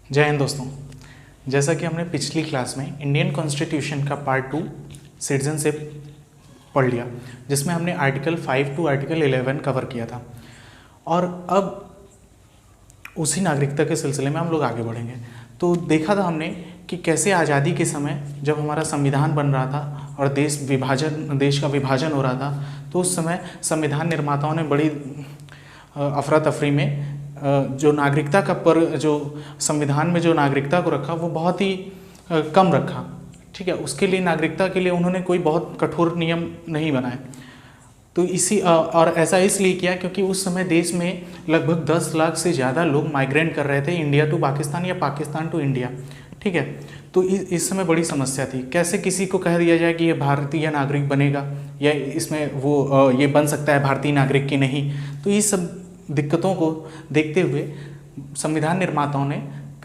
जय हिंद दोस्तों। जैसा कि हमने पिछली क्लास में इंडियन कॉन्स्टिट्यूशन का पार्ट 2 सिटीजनशिप पढ़ लिया, जिसमें हमने आर्टिकल 5 टू आर्टिकल 11 कवर किया था, और अब उसी नागरिकता के सिलसिले में हम लोग आगे बढ़ेंगे। तो देखा था हमने कि कैसे आज़ादी के समय जब हमारा संविधान बन रहा था और देश का विभाजन हो रहा था, तो उस समय संविधान निर्माताओं ने बड़ी अफरा तफरी में जो नागरिकता का जो संविधान में जो नागरिकता को रखा वो बहुत ही कम रखा। ठीक है, उसके लिए नागरिकता के लिए उन्होंने कोई बहुत कठोर नियम नहीं बनाए। तो और ऐसा इसलिए किया क्योंकि उस समय देश में लगभग 10 लाख से ज़्यादा लोग माइग्रेट कर रहे थे, इंडिया टू पाकिस्तान या पाकिस्तान टू इंडिया। ठीक है, तो इस समय बड़ी समस्या थी, कैसे किसी को कह दिया जाए कि ये भारतीय नागरिक बनेगा या इसमें वो ये बन सकता है भारतीय नागरिक की नहीं। तो ये सब दिक्कतों को देखते हुए संविधान निर्माताओं ने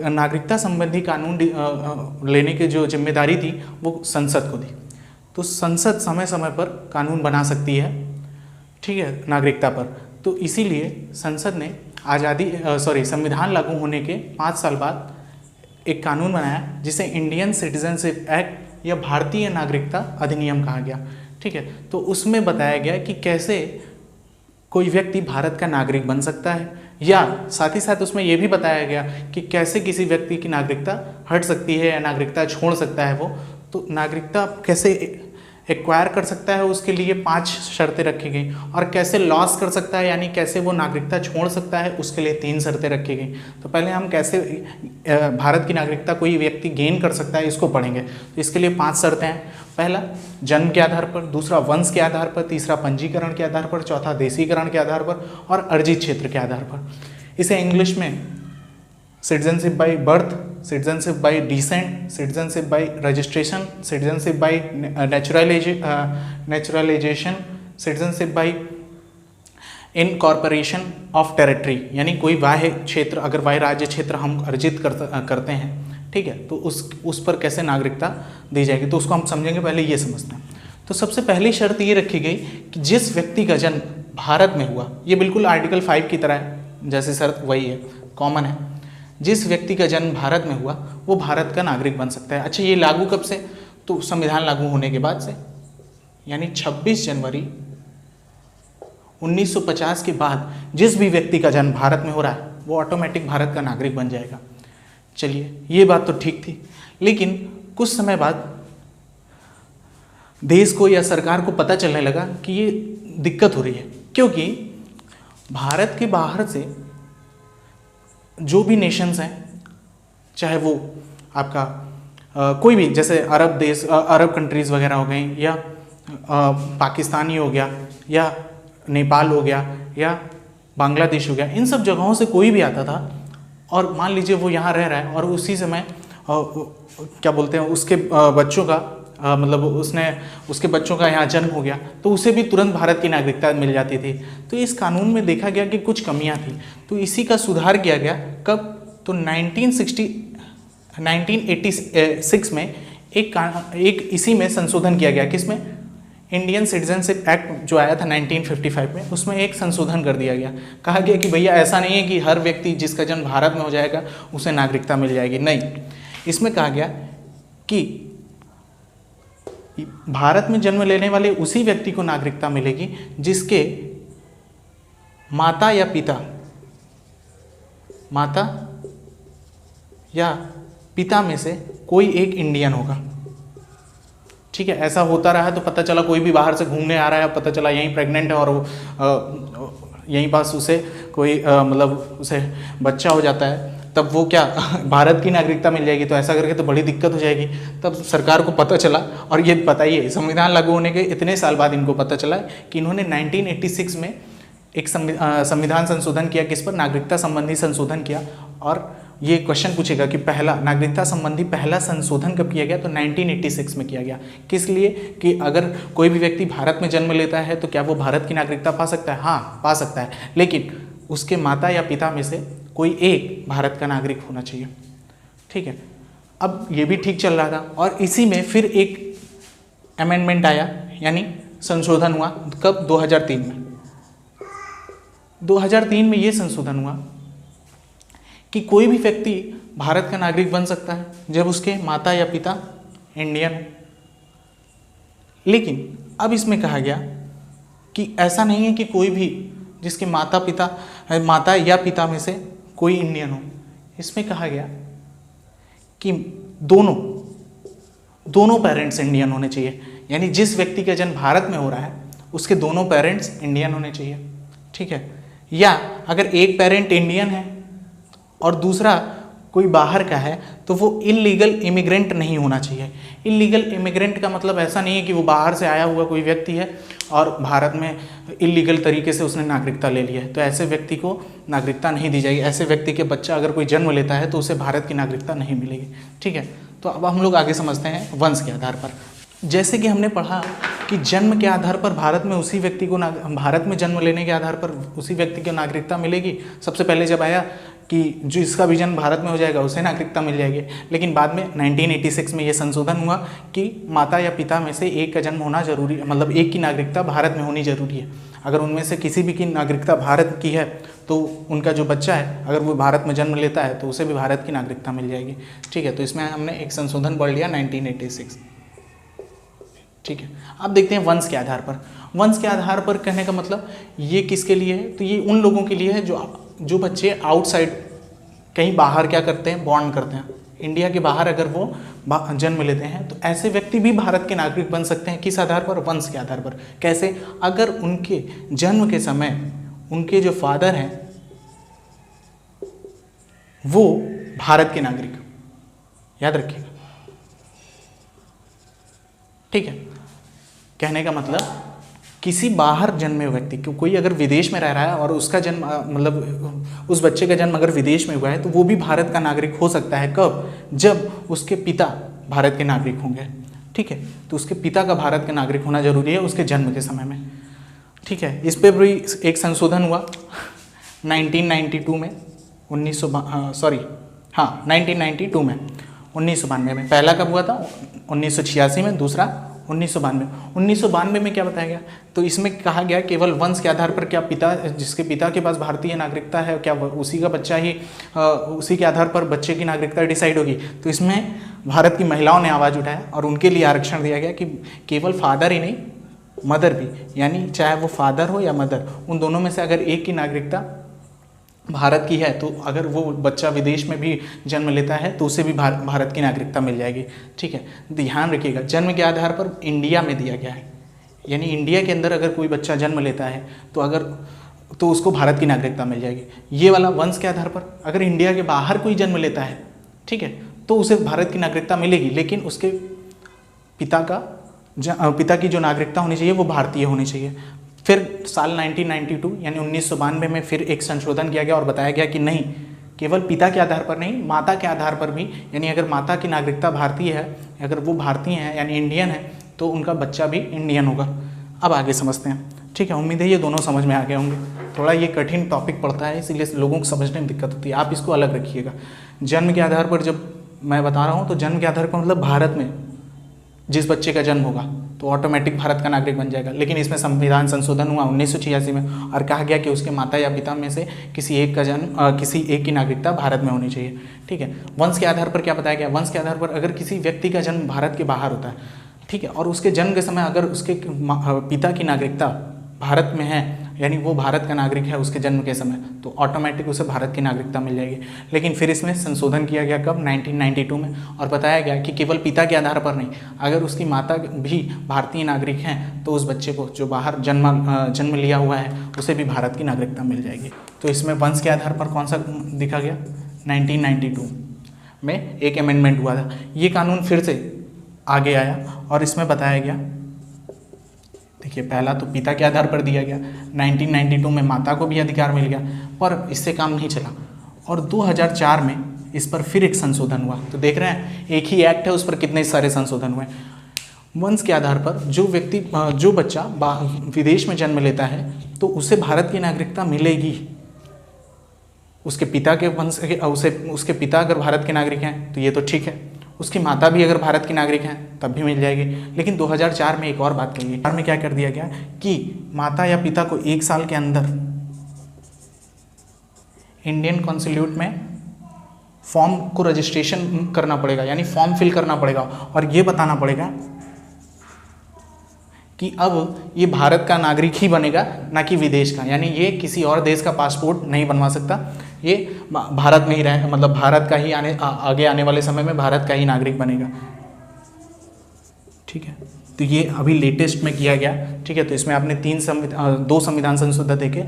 नागरिकता संबंधी कानून लेने की जो जिम्मेदारी थी वो संसद को दी। तो संसद समय समय पर कानून बना सकती है, ठीक है, नागरिकता पर। तो इसीलिए संसद ने संविधान लागू होने के 5 साल बाद एक कानून बनाया जिसे इंडियन सिटीजनशिप एक्ट या भारतीय नागरिकता अधिनियम कहा गया। ठीक है, तो उसमें बताया गया कि कैसे कोई व्यक्ति भारत का नागरिक बन सकता है, या साथ ही साथ उसमें यह भी बताया गया कि कैसे किसी व्यक्ति की नागरिकता हट सकती है या नागरिकता छोड़ सकता है वो। तो नागरिकता कैसे एक्वायर कर सकता है उसके लिए 5 शर्तें रखी गई, और कैसे लॉस कर सकता है यानी कैसे वो नागरिकता छोड़ सकता है उसके लिए 3 शर्तें रखी गई। तो पहले हम कैसे भारत की नागरिकता कोई व्यक्ति गेन कर सकता है इसको पढ़ेंगे। तो इसके लिए 5 शर्तें हैं। पहला जन्म के आधार पर, दूसरा वंश के आधार पर, तीसरा पंजीकरण के आधार पर, चौथा देशीकरण के आधार पर, और अर्जित क्षेत्र के आधार पर। इसे इंग्लिश में citizenship by birth, citizenship by decent, citizenship by registration, citizenship by naturalisation, citizenship by incorporation of territory, यानी कोई बाह्य क्षेत्र, अगर बाह्य राज्य क्षेत्र हम अर्जित करते हैं, ठीक है, तो उस पर कैसे नागरिकता दी जाएगी। तो उसको हम समझेंगे, पहले ये समझते हैं। तो सबसे पहली शर्त ये रखी गई कि जिस व्यक्ति का जन्म भारत में हुआ, ये बिल्कुल आर्टिकल 5 की तरह है, जैसी शर्त वही है, कॉमन है। जिस व्यक्ति का जन्म भारत में हुआ वो भारत का नागरिक बन सकता है। अच्छा, ये लागू कब से? तो संविधान लागू होने के बाद से, यानी 26 जनवरी 1950 के बाद जिस भी व्यक्ति का जन्म भारत में हो रहा है वो ऑटोमेटिक भारत का नागरिक बन जाएगा। चलिए, ये बात तो ठीक थी, लेकिन कुछ समय बाद देश को या सरकार को पता चलने लगा कि ये दिक्कत हो रही है, क्योंकि भारत के बाहर से जो भी नेशंस हैं, चाहे वो आपका कोई भी, जैसे अरब देश, अरब कंट्रीज़ वगैरह हो गई, या पाकिस्तानी हो गया, या नेपाल हो गया, या बांग्लादेश हो गया, इन सब जगहों से कोई भी आता था और मान लीजिए वो यहाँ रह रहा है और उसी समय क्या बोलते हैं, उसके बच्चों का उसके बच्चों का यहाँ जन्म हो गया, तो उसे भी तुरंत भारत की नागरिकता मिल जाती थी। तो इस कानून में देखा गया कि कुछ कमियां थी, तो इसी का सुधार किया गया। कब? तो 1986 में एक इसी में संशोधन किया गया। किसमें? इंडियन सिटीजनशिप एक्ट जो आया था 1955 में, उसमें एक संशोधन कर दिया गया। कहा गया कि भैया ऐसा नहीं है कि हर व्यक्ति जिसका जन्म भारत में हो जाएगा उसे नागरिकता मिल जाएगी, नहीं। इसमें कहा गया कि भारत में जन्म लेने वाले उसी व्यक्ति को नागरिकता मिलेगी जिसके माता या पिता में से कोई एक इंडियन होगा। ठीक है, ऐसा होता रहा है तो पता चला कोई भी बाहर से घूमने आ रहा है, पता चला यहीं प्रेग्नेंट है और वो यहीं पास उसे कोई उसे बच्चा हो जाता है, तब वो क्या भारत की नागरिकता मिल जाएगी? तो ऐसा करके तो बड़ी दिक्कत हो जाएगी। तब सरकार को पता चला, और ये बताइए संविधान लागू होने के इतने साल बाद इनको पता चला कि इन्होंने 1986 में एक संविधान संशोधन किया। किस पर? नागरिकता संबंधी संशोधन किया। और ये क्वेश्चन पूछेगा कि पहला नागरिकता संबंधी पहला संशोधन कब किया गया? तो 1986 में किया गया। किस लिए? कि अगर कोई भी व्यक्ति भारत में जन्म लेता है तो क्या वो भारत की नागरिकता पा सकता है? हाँ, पा सकता है, लेकिन उसके माता या पिता में से कोई एक भारत का नागरिक होना चाहिए। ठीक है, अब ये भी ठीक चल रहा था, और इसी में फिर एक अमेंडमेंट आया, यानी संशोधन हुआ। कब? 2003 में। 2003 में ये संशोधन हुआ कि कोई भी व्यक्ति भारत का नागरिक बन सकता है जब उसके माता या पिता इंडियन हो। लेकिन अब इसमें कहा गया कि ऐसा नहीं है कि कोई भी जिसके माता या पिता में से कोई इंडियन हो। इसमें कहा गया कि दोनों पेरेंट्स इंडियन होने चाहिए, यानी जिस व्यक्ति का जन्म भारत में हो रहा है उसके दोनों पेरेंट्स इंडियन होने चाहिए, ठीक है। या अगर एक पेरेंट इंडियन है और दूसरा कोई बाहर का है तो वो इलीगल इमिग्रेंट नहीं होना चाहिए। इलीगल इमिग्रेंट का मतलब ऐसा नहीं है कि वो बाहर से आया हुआ कोई व्यक्ति है और भारत में इलीगल तरीके से उसने नागरिकता ले ली है, तो ऐसे व्यक्ति को नागरिकता नहीं दी जाएगी। ऐसे व्यक्ति के बच्चा अगर कोई जन्म लेता है तो उसे भारत की नागरिकता नहीं मिलेगी, ठीक है। तो अब हम लोग आगे समझते हैं वंश के आधार पर। जैसे कि हमने पढ़ा कि जन्म के आधार पर भारत में उसी व्यक्ति को भारत में जन्म लेने के आधार पर उसी व्यक्ति को नागरिकता मिलेगी। सबसे पहले जब आया कि जो इसका भी जन्म भारत में हो जाएगा उसे नागरिकता मिल जाएगी, लेकिन बाद में 1986 में ये संशोधन हुआ कि माता या पिता में से एक का जन्म होना जरूरी, मतलब एक की नागरिकता भारत में होनी जरूरी है। अगर उनमें से किसी भी की नागरिकता भारत की है तो उनका जो बच्चा है अगर वो भारत में जन्म लेता है तो उसे भी भारत की नागरिकता मिल जाएगी, ठीक है। तो इसमें हमने एक संशोधन पढ़ लिया 1986, ठीक है। अब देखते हैं वंश के आधार पर। वंश के आधार पर कहने का मतलब ये किसके लिए है, तो ये उन लोगों के लिए है जो बच्चे आउटसाइड कहीं बाहर क्या करते हैं, बॉर्न करते हैं। इंडिया के बाहर अगर वो जन्म लेते हैं तो ऐसे व्यक्ति भी भारत के नागरिक बन सकते हैं। किस आधार पर? वंश के आधार पर। कैसे? अगर उनके जन्म के समय उनके जो फादर हैं वो भारत के नागरिक, याद रखिएगा, ठीक है। कहने का मतलब किसी बाहर जन्मे व्यक्ति, कोई अगर विदेश में रह रहा है और उसका जन्म मतलब उस बच्चे का जन्म अगर विदेश में हुआ है तो वो भी भारत का नागरिक हो सकता है। कब? जब उसके पिता भारत के नागरिक होंगे, ठीक है। तो उसके पिता का भारत का नागरिक होना जरूरी है उसके जन्म के समय में, ठीक है। इस पर भी एक संशोधन हुआ 1992 में 1992 में 1992 में। पहला कब हुआ था? 1986 में, दूसरा 1992 में क्या बताया गया? तो इसमें कहा गया केवल वंश के आधार पर, क्या पिता जिसके पिता के पास भारतीय नागरिकता है क्या उसी का बच्चा ही उसी के आधार पर बच्चे की नागरिकता डिसाइड होगी? तो इसमें भारत की महिलाओं ने आवाज़ उठाया और उनके लिए आरक्षण दिया गया कि केवल फादर ही नहीं मदर भी, यानी चाहे वो फादर हो या मदर, उन दोनों में से अगर एक की नागरिकता भारत की है तो अगर वो बच्चा विदेश में भी जन्म लेता है तो उसे भी भारत की नागरिकता मिल जाएगी, ठीक है। ध्यान रखिएगा जन्म के आधार पर इंडिया में दिया गया है, यानी इंडिया के अंदर अगर कोई बच्चा जन्म लेता है तो उसको भारत की नागरिकता मिल जाएगी। ये वाला वंश के आधार पर। अगर इंडिया के बाहर कोई जन्म लेता है, ठीक है, तो उसे भारत की नागरिकता मिलेगी, लेकिन उसके पिता की जो नागरिकता होनी चाहिए वो भारतीय होनी चाहिए। फिर साल 1992 यानी 1992 में फिर एक संशोधन किया गया और बताया गया कि नहीं, केवल पिता के आधार पर नहीं, माता के आधार पर भी, यानी अगर माता की नागरिकता भारतीय है, अगर वो भारतीय है यानी इंडियन है, तो उनका बच्चा भी इंडियन होगा। अब आगे समझते हैं, ठीक है। उम्मीद है ये दोनों समझ में आ गए होंगे। थोड़ा ये कठिन टॉपिक पड़ता है इसीलिए लोगों को समझने में दिक्कत होती है, आप इसको अलग रखिएगा। जन्म के आधार पर जब मैं बता रहा हूँ तो जन्म के आधार पर मतलब भारत में जिस बच्चे का जन्म होगा तो ऑटोमेटिक भारत का नागरिक बन जाएगा। लेकिन इसमें संविधान संशोधन हुआ 1986 में और कहा गया कि उसके माता या पिता में से किसी एक की नागरिकता भारत में होनी चाहिए, ठीक है। वंश के आधार पर क्या बताया गया? वंश के आधार पर अगर किसी व्यक्ति का जन्म भारत के बाहर होता है, ठीक है, और उसके जन्म के समय अगर उसके पिता की नागरिकता भारत में है, यानी वो भारत का नागरिक है उसके जन्म के समय, तो ऑटोमेटिक उसे भारत की नागरिकता मिल जाएगी। लेकिन फिर इसमें संशोधन किया गया कब? 1992 में, और बताया गया कि केवल पिता के आधार पर नहीं, अगर उसकी माता भी भारतीय नागरिक हैं तो उस बच्चे को जो बाहर जन्म लिया हुआ है उसे भी भारत की नागरिकता मिल जाएगी। तो इसमें वंश के आधार पर कौन सा दिखा गया? 1992 में एक अमेंडमेंट हुआ था। ये कानून फिर से आगे आया और इसमें बताया गया, देखिए, पहला तो पिता के आधार पर दिया गया, 1992 में माता को भी अधिकार मिल गया, पर इससे काम नहीं चला और 2004 में इस पर फिर एक संशोधन हुआ। तो देख रहे हैं एक ही एक्ट है उस पर कितने सारे संशोधन हुए। वंश के आधार पर जो बच्चा विदेश में जन्म लेता है तो उसे भारत की नागरिकता मिलेगी। उसके पिता के वंश उसके पिता अगर भारत के नागरिक हैं तो ये तो ठीक है, उसकी माता भी अगर भारत की नागरिक हैं तब भी मिल जाएगी। लेकिन 2004 में एक और बात कही गई, में क्या कर दिया गया कि माता या पिता को 1 साल के अंदर इंडियन कॉन्सुलेट में फॉर्म को रजिस्ट्रेशन करना पड़ेगा, यानी फॉर्म फिल करना पड़ेगा और ये बताना पड़ेगा कि अब ये भारत का नागरिक ही बनेगा, ना कि विदेश का। यानी ये किसी और देश का पासपोर्ट नहीं बनवा सकता, ये भारत में ही रहे, मतलब भारत का ही आगे आने वाले समय में भारत का ही नागरिक बनेगा। ठीक है, तो ये अभी लेटेस्ट में किया गया। ठीक है, तो इसमें आपने 2 संविधान संशोधन देखे,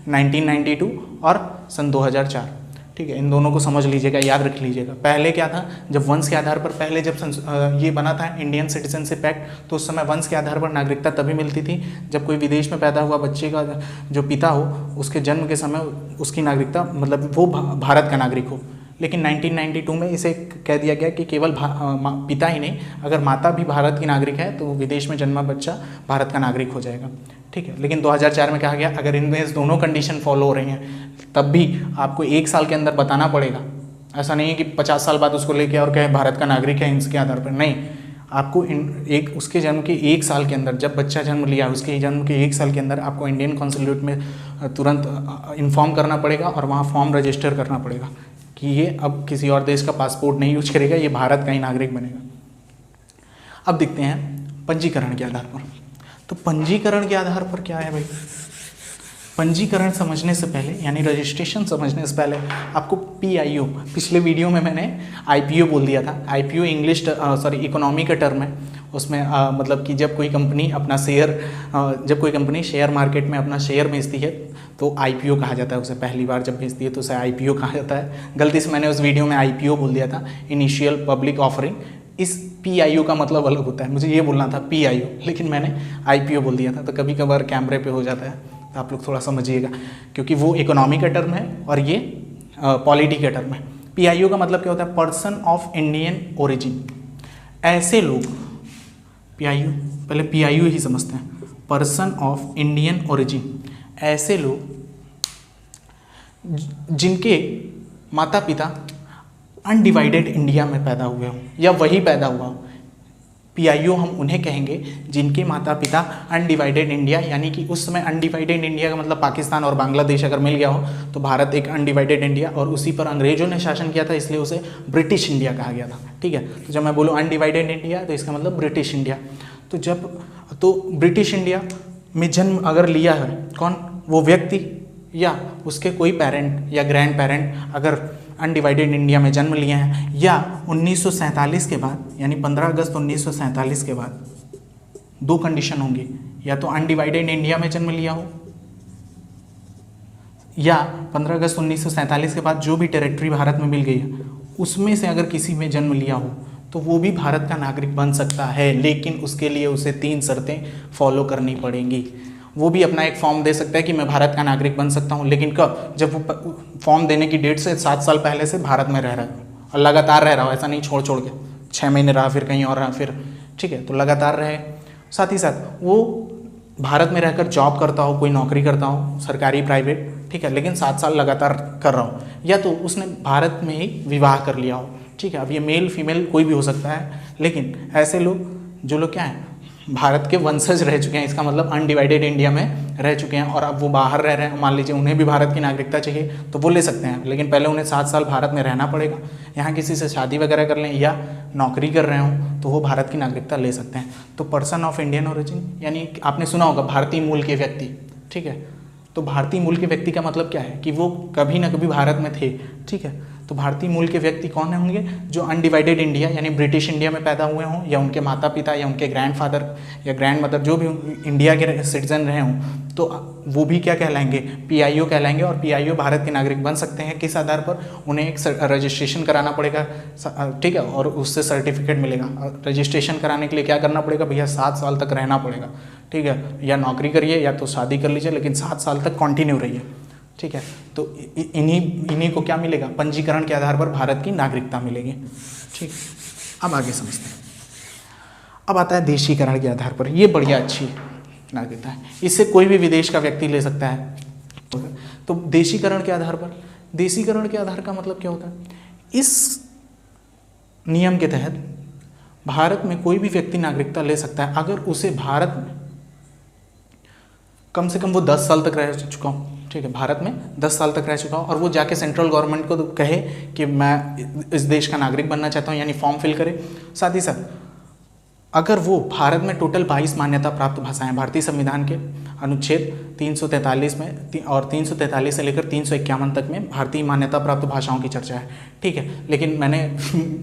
1992 और सन 2004। ठीक है, इन दोनों को समझ लीजिएगा, याद रख लीजिएगा। पहले क्या था, जब वंश के आधार पर पहले जब ये बना था इंडियन सिटीजनशिप एक्ट, तो उस समय वंश के आधार पर नागरिकता तभी मिलती थी जब कोई विदेश में पैदा हुआ बच्चे का जो पिता हो, उसके जन्म के समय उसकी नागरिकता, मतलब वो भारत का नागरिक हो। लेकिन 1992 में इसे कह दिया गया कि केवल पिता ही नहीं, अगर माता भी भारत की नागरिक है तो विदेश में जन्मा बच्चा भारत का नागरिक हो जाएगा। ठीक है, लेकिन 2004 में कहा गया अगर इनमें दोनों कंडीशन फॉलो हो रही हैं तब भी आपको 1 साल के अंदर बताना पड़ेगा। ऐसा नहीं है कि 50 साल बाद उसको लेके और कहे भारत का नागरिक है इसके आधार पर, नहीं। आपको उसके जन्म के 1 साल के अंदर, जब बच्चा जन्म लिया उसके जन्म के 1 साल के अंदर आपको इंडियन कॉन्सुलेट में तुरंत इन्फॉर्म करना पड़ेगा और वहाँ फॉर्म रजिस्टर करना पड़ेगा कि ये अब किसी और देश का पासपोर्ट नहीं यूज करेगा, ये भारत का ही नागरिक बनेगा। अब देखते हैं पंजीकरण के आधार पर। तो पंजीकरण के आधार पर क्या है भाई, पंजीकरण समझने से पहले यानी रजिस्ट्रेशन समझने से पहले आपको PIO, पिछले वीडियो में मैंने IPO बोल दिया था। IPO इंग्लिश इकोनॉमी का टर्म है। उसमें मतलब कि जब कोई कंपनी अपना शेयर, जब कोई कंपनी शेयर मार्केट में अपना शेयर बेचती है तो IPO कहा जाता है उसे। पहली बार जब बेचती है तो उसे IPO कहा जाता है। गलती से मैंने उस वीडियो में IPO बोल दिया था, इनिशियल पब्लिक ऑफरिंग। इस PIO का मतलब अलग होता है, मुझे ये बोलना था PIO, लेकिन मैंने IPO बोल दिया था। तो कभी कभार कैमरे पे हो जाता है, तो आप लोग थोड़ा समझिएगा, क्योंकि वो इकोनॉमी का टर्म है और ये पॉलिटी का टर्म है। PIO का मतलब क्या होता है, पर्सन ऑफ इंडियन ओरिजिन। ऐसे लोग, PIO पहले PIO ही समझते हैं, पर्सन ऑफ इंडियन ओरिजिन, ऐसे लोग जिनके माता पिता अनडिवाइडेड इंडिया में पैदा हुए हों या वही पैदा हुआ हो। PIO हम उन्हें कहेंगे जिनके माता पिता अनडिवाइडेड इंडिया, यानी कि उस समय अनडिवाइडेड इंडिया का मतलब पाकिस्तान और बांग्लादेश अगर मिल गया हो तो भारत एक अनडिवाइडेड इंडिया, और उसी पर अंग्रेजों ने शासन किया था इसलिए उसे ब्रिटिश इंडिया कहा गया था। ठीक है, तो जब मैं बोलूँ अनडिवाइडेड इंडिया तो इसका मतलब ब्रिटिश इंडिया। तो ब्रिटिश इंडिया में जन्म अगर लिया है कौन, वो व्यक्ति या उसके कोई पेरेंट या ग्रैंड पेरेंट अगर अनडिवाइडेड इंडिया में जन्म लिए हैं, या 1947 के बाद यानी 15 अगस्त 1947 के बाद 2 कंडीशन होंगी, या तो अनडिवाइडेड इंडिया में जन्म लिया हो, या 15 अगस्त 1947 के बाद जो भी टेरिटरी भारत में मिल गई है उसमें से अगर किसी में जन्म लिया हो तो वो भी भारत का नागरिक बन सकता है। लेकिन उसके लिए उसे 3 शर्तें फॉलो करनी पड़ेंगी। वो भी अपना एक फॉर्म दे सकता है कि मैं भारत का नागरिक बन सकता हूँ, लेकिन कब, जब वो फॉर्म देने की डेट से 7 साल पहले से भारत में रह रहा है और लगातार रह रहा हो, ऐसा नहीं छोड़ के 6 महीने रहा फिर कहीं और रहा फिर। ठीक है, तो लगातार रहे। साथ ही साथ वो भारत में रहकर जॉब करता हो, कोई नौकरी करता हो, सरकारी प्राइवेट, ठीक है, लेकिन 7 साल लगातार कर रहा हो, या तो उसने भारत में ही विवाह कर लिया हो। ठीक है, अब ये मेल फीमेल कोई भी हो सकता है, लेकिन ऐसे लोग जो लोग क्या हैं, भारत के वंशज रह चुके हैं, इसका मतलब अनडिवाइडेड इंडिया में रह चुके हैं और अब वो बाहर रह रहे हैं, मान लीजिए उन्हें भी भारत की नागरिकता चाहिए तो वो ले सकते हैं, लेकिन पहले उन्हें 7 साल भारत में रहना पड़ेगा। यहाँ किसी से शादी वगैरह कर लें या नौकरी कर रहे हों तो वो भारत की नागरिकता ले सकते हैं। तो पर्सन ऑफ इंडियन ओरिजिन, यानी आपने सुना होगा भारतीय मूल के व्यक्ति। ठीक है, तो भारतीय मूल के व्यक्ति का मतलब क्या है कि वो कभी ना कभी भारत में थे। ठीक है, तो भारतीय मूल के व्यक्ति कौन होंगे, जो अनडिवाइडेड इंडिया यानी ब्रिटिश इंडिया में पैदा हुए हों, या उनके माता पिता या उनके ग्रैंडफादर या ग्रैंड मदर जो भी इंडिया के सिटीजन रहे हों, तो वो भी क्या कहलाएंगे, PIO कहलाएंगे। और PIO भारत के नागरिक बन सकते हैं किस आधार पर, उन्हें एक रजिस्ट्रेशन कराना पड़ेगा। ठीक है, और उससे सर्टिफिकेट मिलेगा। रजिस्ट्रेशन कराने के लिए क्या करना पड़ेगा भैया, 7 साल तक रहना पड़ेगा। ठीक है, या नौकरी करिए या तो शादी कर लीजिए, लेकिन 7 साल तक कंटिन्यू रहिए। ठीक है, तो इन्हीं को क्या मिलेगा, पंजीकरण के आधार पर भारत की नागरिकता मिलेगी। ठीक, अब आगे समझते हैं। अब आता है देशीकरण के आधार पर। ये बढ़िया अच्छी नागरिकता है, इससे कोई भी विदेश का व्यक्ति ले सकता है। तो देशीकरण के आधार पर, देशीकरण के आधार का मतलब क्या होता है, इस नियम के तहत भारत में कोई भी व्यक्ति नागरिकता ले सकता है अगर उसे भारत में कम से कम वो 10 साल तक रह चुका हो। ठीक है, भारत में 10 साल तक रह चुका हो और वो जाके सेंट्रल गवर्नमेंट को तो कहे कि मैं इस देश का नागरिक बनना चाहता हूँ, यानी फॉर्म फिल करे। साथ ही साथ अगर वो भारत में टोटल 22 मान्यता प्राप्त भाषाएं, भारतीय संविधान के अनुच्छेद 343 में और 343 से लेकर 351 तक में भारतीय मान्यता प्राप्त भाषाओं की चर्चा है, ठीक है। लेकिन मैंने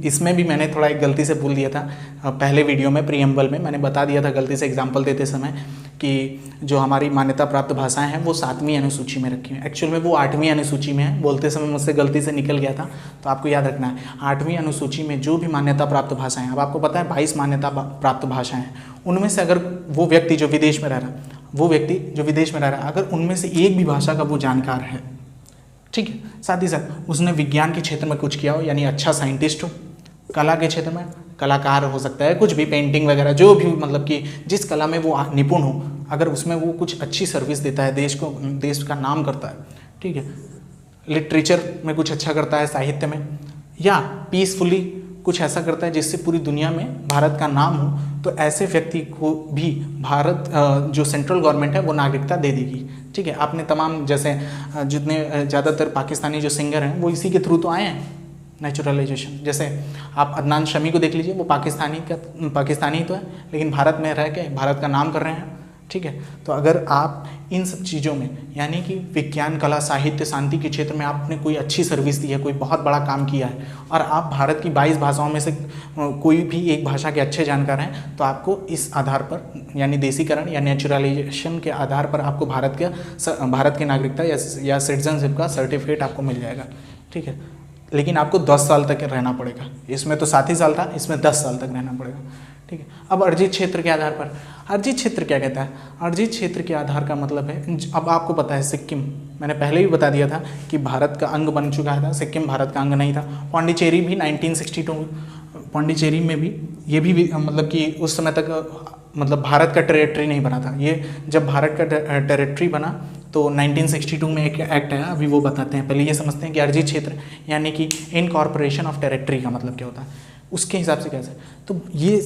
इसमें भी मैंने थोड़ा एक गलती से बोल दिया था, पहले वीडियो में प्रीएम्बल में मैंने बता दिया था गलती से एग्जाम्पल देते समय कि जो हमारी मान्यता प्राप्त भाषाएं हैं वो 7वीं अनुसूची में रखी हैं। एक्चुअल में वो 8वीं अनुसूची में है, बोलते समय मुझसे गलती से निकल गया था, तो आपको याद रखना है 8वीं अनुसूची में जो भी मान्यता प्राप्त भाषाएं हैं, अब आपको पता है 22 मान्यता प्राप्त भाषाएं हैं, उनमें से अगर वो व्यक्ति जो विदेश में रह रहा है, अगर उनमें से एक भी भाषा का वो जानकार है, ठीक है, साथ ही साथ उसने विज्ञान के क्षेत्र में कुछ किया हो, यानी अच्छा साइंटिस्ट हो, कला के क्षेत्र में कलाकार हो सकता है, कुछ भी पेंटिंग वगैरह जो भी, मतलब कि जिस कला में वो निपुण हो, अगर उसमें वो कुछ अच्छी सर्विस देता है, देश का नाम करता है, ठीक है, लिटरेचर में कुछ अच्छा करता है, साहित्य में, या पीसफुली कुछ ऐसा करता है जिससे पूरी दुनिया में भारत का नाम हो, तो ऐसे व्यक्ति को भी भारत जो सेंट्रल गवर्नमेंट है वो नागरिकता दे देगी, ठीक है। आपने तमाम जैसे जितने ज़्यादातर पाकिस्तानी जो सिंगर हैं वो इसी के थ्रू तो आए हैं, नेचुरलाइजेशन। जैसे आप अदनान शमी को देख लीजिए, वो पाकिस्तानी तो है, लेकिन भारत में रह के भारत का नाम कर रहे हैं, ठीक है। तो अगर आप इन सब चीज़ों में, यानी कि विज्ञान, कला, साहित्य, शांति के क्षेत्र में आपने कोई अच्छी सर्विस दी है, कोई बहुत बड़ा काम किया है, और आप भारत की 22 भाषाओं में से कोई भी एक भाषा के अच्छे जानकार हैं, तो आपको इस आधार पर, यानी देसीकरण या नेचुरलाइजेशन के आधार पर आपको भारत की नागरिकता या सिटीजनशिप का सर्टिफिकेट आपको मिल जाएगा, ठीक है। लेकिन आपको 10 साल तक रहना पड़ेगा, इसमें तो 7 ही साल था, इसमें 10 साल तक रहना पड़ेगा, ठीक है। अब अर्जित क्षेत्र के आधार पर, अर्जित क्षेत्र क्या कहता है? अर्जित क्षेत्र के आधार का मतलब है, अब आपको पता है सिक्किम, मैंने पहले भी बता दिया था कि भारत का अंग बन चुका था, सिक्किम भारत का अंग नहीं था। पौंडीचेरी भी 1962, पौंडीचेरी में भी ये भी मतलब कि उस समय तक मतलब भारत का टेरिटरी नहीं बना था। ये जब भारत का टेरिटरी बना तो 1962 में एक एक्ट आया, अभी वो बताते हैं। पहले ये समझते हैं कि अर्जित क्षेत्र यानी कि इनकॉर्पोरेशन ऑफ टेरिटरी का मतलब क्या होता है, उसके हिसाब से कैसे। तो ये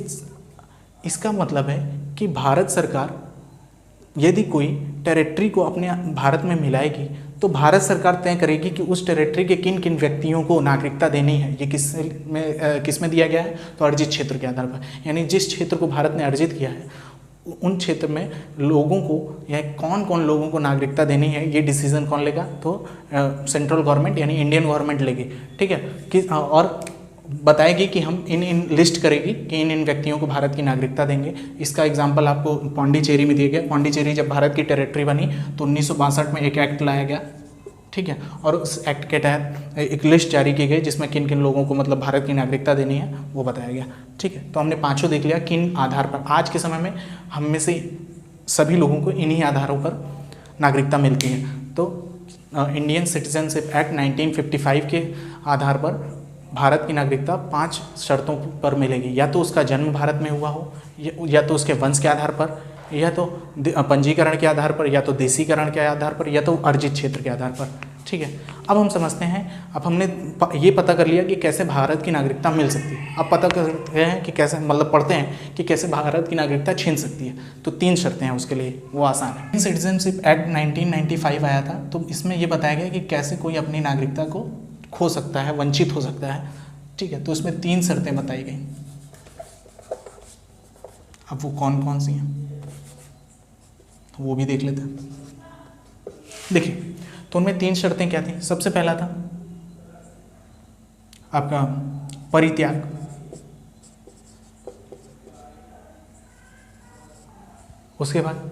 इसका मतलब है कि भारत सरकार यदि कोई टेरिटरी को अपने भारत में मिलाएगी तो भारत सरकार तय करेगी कि उस टेरिटरी के किन किन व्यक्तियों को नागरिकता देनी है। ये किस में दिया गया है? तो अर्जित क्षेत्र के आधार पर, यानी जिस क्षेत्र को भारत ने अर्जित किया है उन क्षेत्र में लोगों को या कौन कौन लोगों को नागरिकता देनी है, ये डिसीजन कौन लेगा? तो सेंट्रल गवर्नमेंट यानी इंडियन गवर्नमेंट लेगी, ठीक है। कि और बताएगी कि हम इन लिस्ट करेगी कि इन व्यक्तियों को भारत की नागरिकता देंगे। इसका एग्जांपल आपको पौंडीचेरी में दिया गया। पौंडीचेरी जब भारत की टेरिटरी बनी तो 1962 में एक एक्ट लाया गया, ठीक है, और उस एक्ट के तहत एक लिस्ट जारी की गई जिसमें किन किन लोगों को मतलब भारत की नागरिकता देनी है वो बताया गया, ठीक है। तो हमने पाँचों देख लिया किन आधार पर। आज के समय में हम में से सभी लोगों को इन्हीं आधारों पर नागरिकता मिलती है। तो इंडियन सिटीजनशिप एक्ट 1955 के आधार पर भारत की नागरिकता 5 शर्तों पर मिलेगी। या तो उसका जन्म भारत में हुआ हो, या तो उसके वंश के आधार पर, या तो पंजीकरण के आधार पर, या तो देसीकरण के आधार पर, या तो अर्जित क्षेत्र के आधार पर, ठीक है। अब हम समझते हैं, अब हमने ये पता कर लिया कि कैसे भारत की नागरिकता मिल सकती है। अब पता करते हैं कि कैसे, मतलब पढ़ते हैं कि कैसे भारत की नागरिकता छीन सकती है। तो 3 शर्तें हैं उसके लिए, वो आसान है। सिटीजनशिप एक्ट 1995 आया था, तो इसमें ये बताया गया कि कैसे कोई अपनी नागरिकता को खो सकता है, वंचित हो सकता है, ठीक है। तो उसमें 3 शर्तें बताई गई। अब वो कौन कौन सी हैं तो वो भी देख लेते हैं। देखिए, तो उनमें 3 शर्तें क्या थी? सबसे पहला था आपका परित्याग, उसके बाद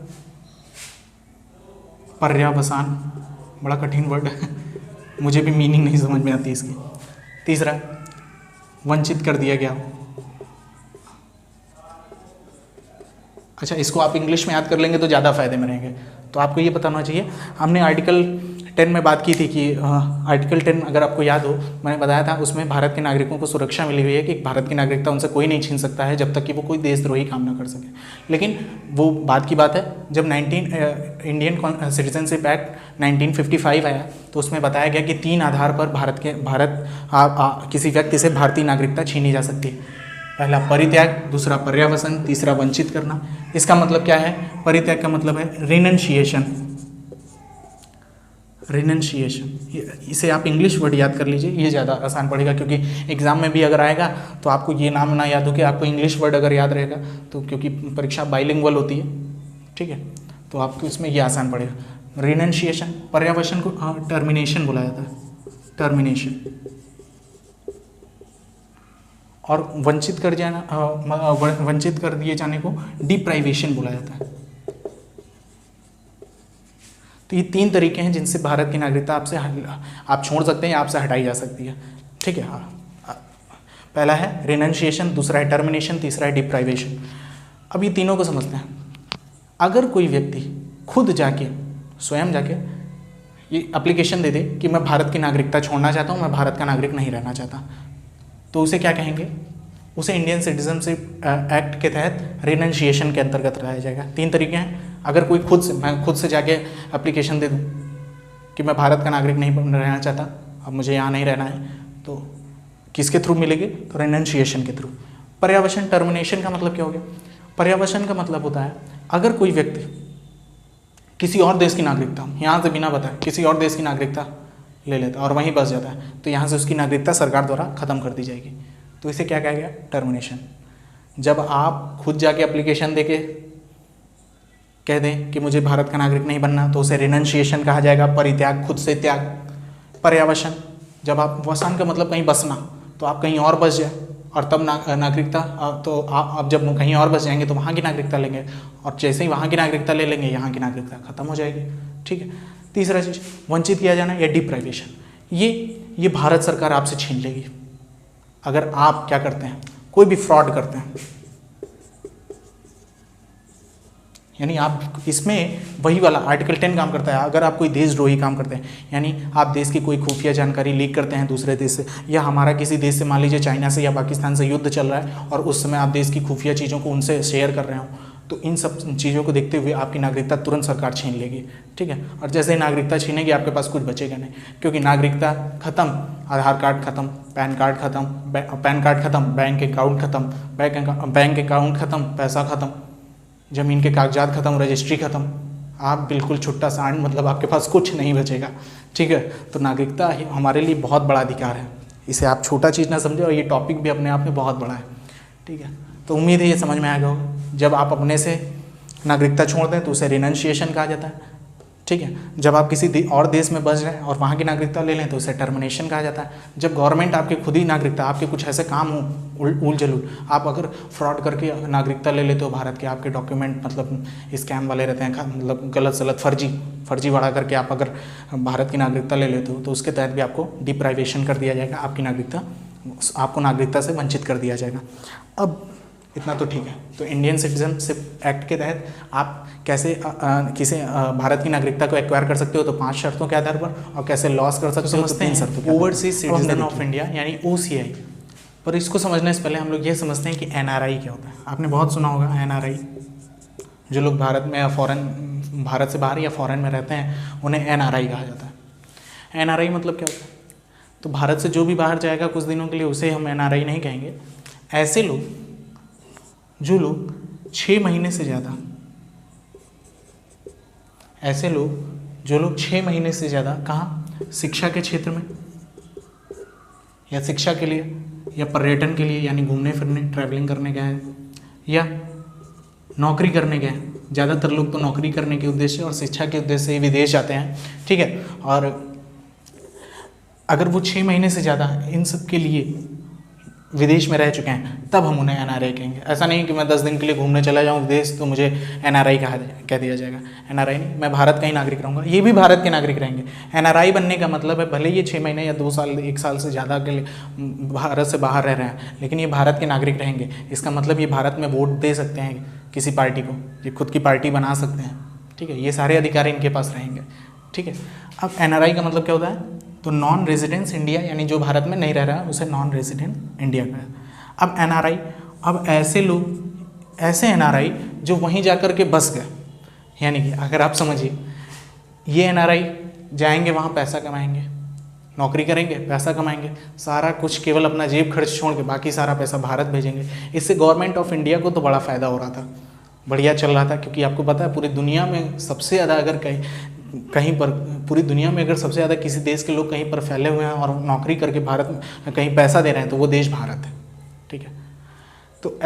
पर्यावसान, बड़ा कठिन वर्ड है, मुझे भी मीनिंग नहीं समझ में आती इसकी। तीसरा, वंचित कर दिया गया। अच्छा, इसको आप इंग्लिश में याद कर लेंगे तो ज़्यादा फायदे में रहेंगे। तो आपको ये पता होना चाहिए, हमने आर्टिकल 10 में बात की थी कि आर्टिकल 10 अगर आपको याद हो, मैंने बताया था उसमें भारत के नागरिकों को सुरक्षा मिली हुई है कि भारत की नागरिकता उनसे कोई नहीं छीन सकता है जब तक कि वो कोई देशद्रोही काम ना कर सके। लेकिन वो बात की बात है, जब इंडियन सिटीजनशिप एक्ट 1955 आया तो उसमें बताया गया कि 3 आधार पर किसी व्यक्ति से भारतीय नागरिकता छीनी जा सकती है। पहला परित्याग, दूसरा पर्यावसन, तीसरा वंचित करना। इसका मतलब क्या है? परित्याग का मतलब है रिनंशिएशन, रिनंशिएशन, इसे आप इंग्लिश वर्ड याद कर लीजिए, ये ज़्यादा आसान पड़ेगा, क्योंकि एग्ज़ाम में भी अगर आएगा तो आपको ये नाम ना याद हो कि आपको इंग्लिश वर्ड अगर याद रहेगा तो, क्योंकि परीक्षा बाइलिंगुअल होती है, ठीक है, तो आपको इसमें ये आसान पड़ेगा। रिनंशिएशन, पर्यावसन को टर्मिनेशन बोला जाता है, टर्मिनेशन। और वंचित कर दिए जाने को डिप्राइवेशन बोला जाता है। तो ये 3 तरीके हैं जिनसे भारत की नागरिकता आप छोड़ सकते हैं या आपसे हटाई जा सकती है, ठीक है। हाँ, पहला है रिनंशिएशन, दूसरा है टर्मिनेशन, तीसरा है डिप्राइवेशन। अब ये तीनों को समझते हैं। अगर कोई व्यक्ति खुद जाके, स्वयं जाके ये एप्लीकेशन दे दे कि मैं भारत की नागरिकता छोड़ना चाहता हूँ, मैं भारत का नागरिक नहीं रहना चाहता, तो उसे क्या कहेंगे? उसे इंडियन सिटीजनशिप एक्ट के तहत रिनंशिएशन के अंतर्गत लाया जाएगा। 3 तरीके हैं। अगर कोई मैं खुद से जाके एप्लीकेशन दे दूँ कि मैं भारत का नागरिक नहीं रहना चाहता, अब मुझे यहाँ नहीं रहना है, तो किसके थ्रू मिलेगी? तो रिनंशिएशन के थ्रू। पर्यावसन, टर्मिनेशन का मतलब क्या हो गया? पर्यावसन का मतलब होता है अगर कोई व्यक्ति किसी और देश की नागरिकता, यहाँ से बिना बताए किसी और देश की नागरिकता ले लेता और वहीं बस जाता है, तो यहाँ से उसकी नागरिकता सरकार द्वारा ख़त्म कर दी जाएगी, तो इसे क्या कहा गया? टर्मिनेशन। जब आप खुद जाके एप्लीकेशन देके कह दें कि मुझे भारत का नागरिक नहीं बनना, तो उसे रिनंशिएशन कहा जाएगा, परित्याग, खुद से त्याग। पर्यावसन, जब आप, वसन का मतलब कहीं बसना, तो आप कहीं और बस जाए और तब नागरिकता, तो आप जब कहीं और बस जाएंगे तो वहाँ की नागरिकता लेंगे, और जैसे ही वहाँ की नागरिकता ले लेंगे यहाँ की नागरिकता खत्म हो जाएगी, ठीक है। तीसरा चीज़ वंचित किया जाना या डिप्राइवेशन, ये भारत सरकार आपसे छीन लेगी अगर आप क्या करते हैं, कोई भी फ्रॉड करते हैं। यानी आप इसमें वही वाला आर्टिकल 10 काम करता है। अगर आप कोई देशद्रोही काम करते हैं, यानी आप देश की कोई खुफिया जानकारी लीक करते हैं दूसरे देश से, या हमारा किसी देश से, मान लीजिए चाइना से या पाकिस्तान से युद्ध चल रहा है और उस समय आप देश की खुफिया चीज़ों को उनसे शेयर कर रहे हो, तो इन सब चीज़ों को देखते हुए आपकी नागरिकता तुरंत सरकार छीन लेगी, ठीक है। और जैसे ही नागरिकता छीनेगी आपके पास कुछ बचेगा नहीं, क्योंकि नागरिकता खत्म, आधार कार्ड खत्म, पैन कार्ड खत्म, बैंक अकाउंट खत्म, बैंक अकाउंट खत्म, पैसा खत्म, ज़मीन के कागजात खत्म, रजिस्ट्री खत्म, आप बिल्कुल छुट्टा सांड, मतलब आपके पास कुछ नहीं बचेगा, ठीक है। तो नागरिकता हमारे लिए बहुत बड़ा अधिकार है, इसे आप छोटा चीज़ ना समझे, और ये टॉपिक भी अपने आप में बहुत बड़ा है, ठीक है। तो उम्मीद है ये समझ में आ गया होगा। जब आप अपने से नागरिकता छोड़ दें तो उसे रिनंशिएशन कहा जाता है, ठीक है। जब आप किसी और देश में बस जाएं और वहाँ की नागरिकता ले लें तो उसे टर्मिनेशन कहा जाता है। जब गवर्नमेंट आपके खुद ही नागरिकता, आपके कुछ ऐसे काम हो उल जलूल, आप अगर फ्रॉड करके नागरिकता ले लेते हो भारत के, आपके डॉक्यूमेंट मतलब स्कैम वाले रहते हैं, मतलब गलत सलत फर्जी बढ़ा करके आप अगर भारत की नागरिकता ले लेते हो, तो उसके तहत भी आपको डिप्राइवेशन कर दिया जाएगा, आपको नागरिकता से वंचित कर दिया जाएगा। अब इतना तो ठीक है। तो इंडियन सिटीजनशिप एक्ट के तहत आप कैसे भारत की नागरिकता को एक्वायर कर सकते हो, तो 5 शर्तों के आधार पर, और कैसे लॉस कर सकते हो तो 3 शर्तों के। ओवरसीज सिटीजन ऑफ इंडिया यानी OCI। पर इसको समझने से पहले हम लोग ये समझते हैं कि NRI क्या होता है। आपने बहुत सुना होगा NRI, जो लोग भारत में या भारत से बाहर या फॉरेन में रहते हैं उन्हें NRI कहा जाता है। NRI मतलब क्या होता है? तो भारत से जो भी बाहर जाएगा कुछ दिनों के लिए, उसे हम NRI नहीं कहेंगे। ऐसे लोग जो लोग 6 महीने से ज़्यादा, ऐसे लोग जो लोग 6 महीने से ज़्यादा कहाँ, शिक्षा के क्षेत्र में, या शिक्षा के लिए, या पर्यटन के लिए, यानी घूमने फिरने ट्रैवलिंग करने गए हैं, या नौकरी करने गए हैं। ज़्यादातर लोग तो नौकरी करने के उद्देश्य और शिक्षा के उद्देश्य से विदेश जाते हैं, ठीक है। और अगर वो 6 महीने से ज़्यादा इन सब के लिए विदेश में रह चुके हैं, तब हम उन्हें NRI कहेंगे। ऐसा नहीं कि मैं 10 दिन के लिए घूमने चला जाऊँ विदेश तो मुझे NRI कह दिया जाएगा। NRI नहीं, मैं भारत का ही नागरिक रहूँगा, ये भी भारत के नागरिक रहेंगे। NRI बनने का मतलब है भले ये 6 महीने या 2 साल 1 साल से ज़्यादा के लिए भारत से बाहर रह रहे हैं, लेकिन ये भारत के नागरिक रहेंगे। इसका मतलब ये भारत में वोट दे सकते हैं किसी पार्टी को, ये खुद की पार्टी बना सकते हैं, ठीक है। ये सारे अधिकार इनके पास रहेंगे, ठीक है। अब NRI का मतलब क्या होता है? तो नॉन रेजिडेंस इंडिया, यानी जो भारत में नहीं रह रहा है उसे नॉन रेजिडेंट इंडिया का है। अब NRI, अब ऐसे NRI जो वहीं जाकर के बस गए, यानी कि अगर आप समझिए, ये NRI जाएंगे वहाँ पैसा कमाएंगे, नौकरी करेंगे, पैसा कमाएंगे, सारा कुछ केवल अपना जेब खर्च छोड़ के बाकी सारा पैसा भारत भेजेंगे। इससे गवर्नमेंट ऑफ इंडिया को तो बड़ा फ़ायदा हो रहा था, बढ़िया चल रहा था, क्योंकि आपको पता है पूरी दुनिया में सबसे ज़्यादा अगर कहीं कहीं पर पूरी दुनिया में अगर सबसे ज़्यादा किसी देश के लोग कहीं पर फैले हुए हैं और नौकरी करके भारत में कहीं पैसा दे रहे हैं तो वो देश भारत है। ठीक है, तो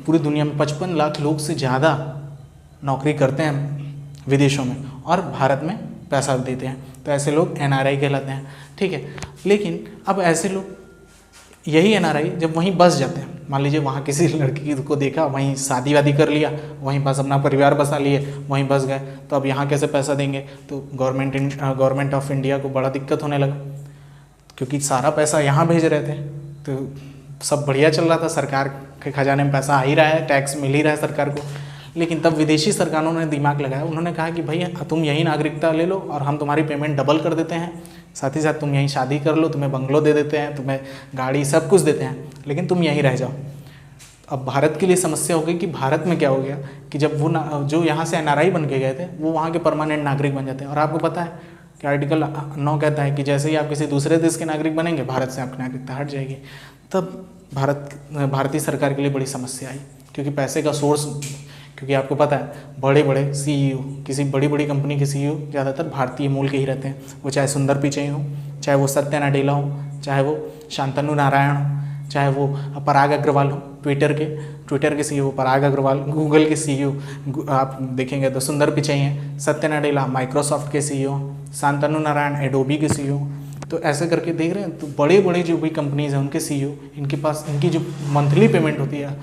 पूरी दुनिया में 55 लाख लोग से ज़्यादा नौकरी करते हैं विदेशों में और भारत में पैसा देते हैं, तो ऐसे लोग NRI कहलाते हैं। ठीक है, लेकिन अब ऐसे लोग यही NRI जब वहीं बस जाते हैं, मान लीजिए वहाँ किसी लड़की को देखा, वहीं शादी वादी कर लिया, वहीं बस अपना परिवार बसा लिए, वहीं बस गए, तो अब यहाँ कैसे पैसा देंगे? तो गवर्नमेंट ऑफ इंडिया को बड़ा दिक्कत होने लगा, क्योंकि सारा पैसा यहाँ भेज रहे थे, तो सब बढ़िया चल रहा था, सरकार के खजाने में पैसा आ ही रहा है, टैक्स मिल ही रहा है सरकार को। लेकिन तब विदेशी सरकारों ने दिमाग लगाया, उन्होंने कहा कि भाई तुम यही नागरिकता ले लो और हम तुम्हारी पेमेंट डबल कर देते हैं, साथ ही साथ तुम यहीं शादी कर लो, तुम्हें बंगलो दे देते हैं, तुम्हें गाड़ी सब कुछ देते हैं, लेकिन तुम यहीं रह जाओ। अब भारत के लिए समस्या हो गई कि भारत में क्या हो गया कि जब वो जो यहाँ से NRI बन के गए थे वो वहाँ के परमानेंट नागरिक बन जाते हैं। और आपको पता है कि आर्टिकल 9 कहता है कि जैसे ही आप किसी दूसरे देश के नागरिक बनेंगे, भारत से आपकी नागरिकता हट जाएगी। तब भारतीय सरकार के लिए बड़ी समस्या आई, क्योंकि पैसे का सोर्स, क्योंकि आपको पता है बड़े बड़े CEO, किसी बड़ी बड़ी कंपनी के CEO ज़्यादातर भारतीय मूल के ही रहते हैं, वो चाहे सुंदर पिचई हो, चाहे वो सत्या नाडेला हो, चाहे वो शांतनु नारायण हो, चाहे वो पराग अग्रवाल हो, ट्विटर के CEO पराग अग्रवाल, गूगल के CEO आप देखेंगे तो सुंदर पिचई हैं, सत्या नाडेला माइक्रोसॉफ्ट के CEO, शांतनु नारायण एडोबी के CEO। तो ऐसे करके देख रहे हैं, तो बड़े बड़े जो भी कंपनीज़ हैं उनके CEO, इनके पास इनकी जो मंथली पेमेंट होती है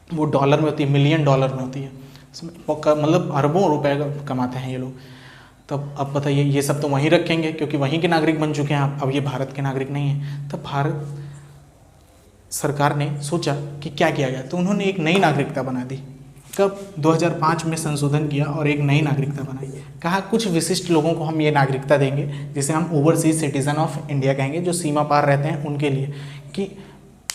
वो डॉलर में होती है, $1 मिलियन में होती है, मतलब अरबों रुपए कमाते हैं ये लोग। तब अब बताइए, ये सब तो वहीं रखेंगे क्योंकि वहीं के नागरिक बन चुके हैं, अब ये भारत के नागरिक नहीं हैं। तब भारत सरकार ने सोचा कि क्या किया जाए, तो उन्होंने एक नई नागरिकता बना दी। कब? 2005 में संशोधन किया और एक नई नागरिकता बनाई। कहा कुछ विशिष्ट लोगों को हम ये नागरिकता देंगे, जिसे हम ओवरसीज सिटीजन ऑफ इंडिया कहेंगे, जो सीमा पार रहते हैं उनके लिए, कि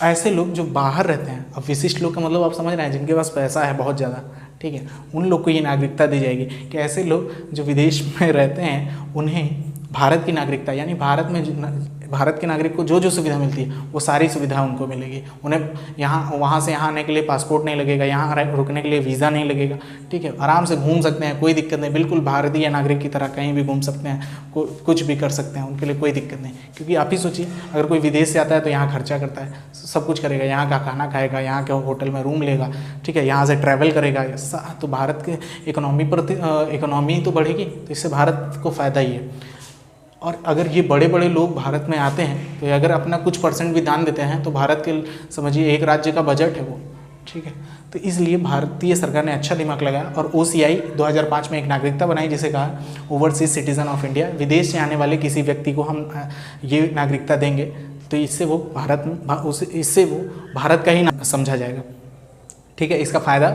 ऐसे लोग जो बाहर रहते हैं, अब विशिष्ट लोग का मतलब आप समझ रहे हैं, जिनके पास पैसा है बहुत ज़्यादा, ठीक है, उन लोग को ये नागरिकता दी जाएगी कि ऐसे लोग जो विदेश में रहते हैं उन्हें भारत की नागरिकता, यानी भारत के नागरिक को जो जो सुविधा मिलती है वो सारी सुविधा उनको मिलेगी। उन्हें यहाँ वहाँ से यहाँ आने के लिए पासपोर्ट नहीं लगेगा, यहाँ रुकने के लिए वीज़ा नहीं लगेगा, ठीक है, आराम से घूम सकते हैं, कोई दिक्कत नहीं, बिल्कुल भारतीय नागरिक की तरह कहीं भी घूम सकते हैं, कुछ भी कर सकते हैं, उनके लिए कोई दिक्कत नहीं। क्योंकि आप ही सोचिए, अगर कोई विदेश से आता है तो यहाँ खर्चा करता है, सब कुछ करेगा, यहाँ का खाना खाएगा, यहाँ के होटल में रूम लेगा, ठीक है, यहाँ से ट्रैवल करेगा, तो भारत के इकोनॉमी तो बढ़ेगी, तो इससे भारत को फ़ायदा ही है। और अगर ये बड़े बड़े लोग भारत में आते हैं तो अगर अपना कुछ % भी दान देते हैं तो भारत के समझिए एक राज्य का बजट है वो, ठीक है। तो इसलिए भारतीय सरकार ने अच्छा दिमाग लगाया और OCI 2005 में एक नागरिकता बनाई, जिसे कहा ओवरसीज सिटीजन ऑफ इंडिया। विदेश से आने वाले किसी व्यक्ति को हम ये नागरिकता देंगे तो इससे वो भारत का ही नाम समझा जाएगा, ठीक है। इसका फ़ायदा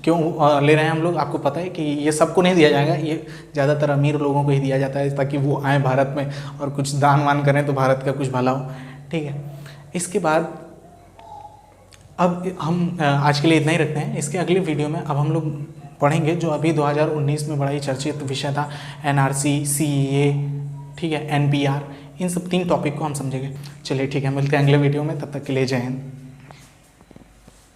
क्यों ले रहे हैं हम लोग, आपको पता है कि ये सबको नहीं दिया जाएगा, ये ज़्यादातर अमीर लोगों को ही दिया जाता है, ताकि वो आएँ भारत में और कुछ दान वान करें तो भारत का कुछ भला हो, ठीक है। इसके बाद अब हम आज के लिए इतना ही रखते हैं। इसके अगले वीडियो में अब हम लोग पढ़ेंगे जो अभी 2019 में बड़ा ही चर्चित विषय था, NRC, CEA, ठीक है, NPR, इन सब 3 टॉपिक को हम समझेंगे। चलिए ठीक है, मिलते हैं अगले वीडियो में, तब तक के लिए जय हिंद।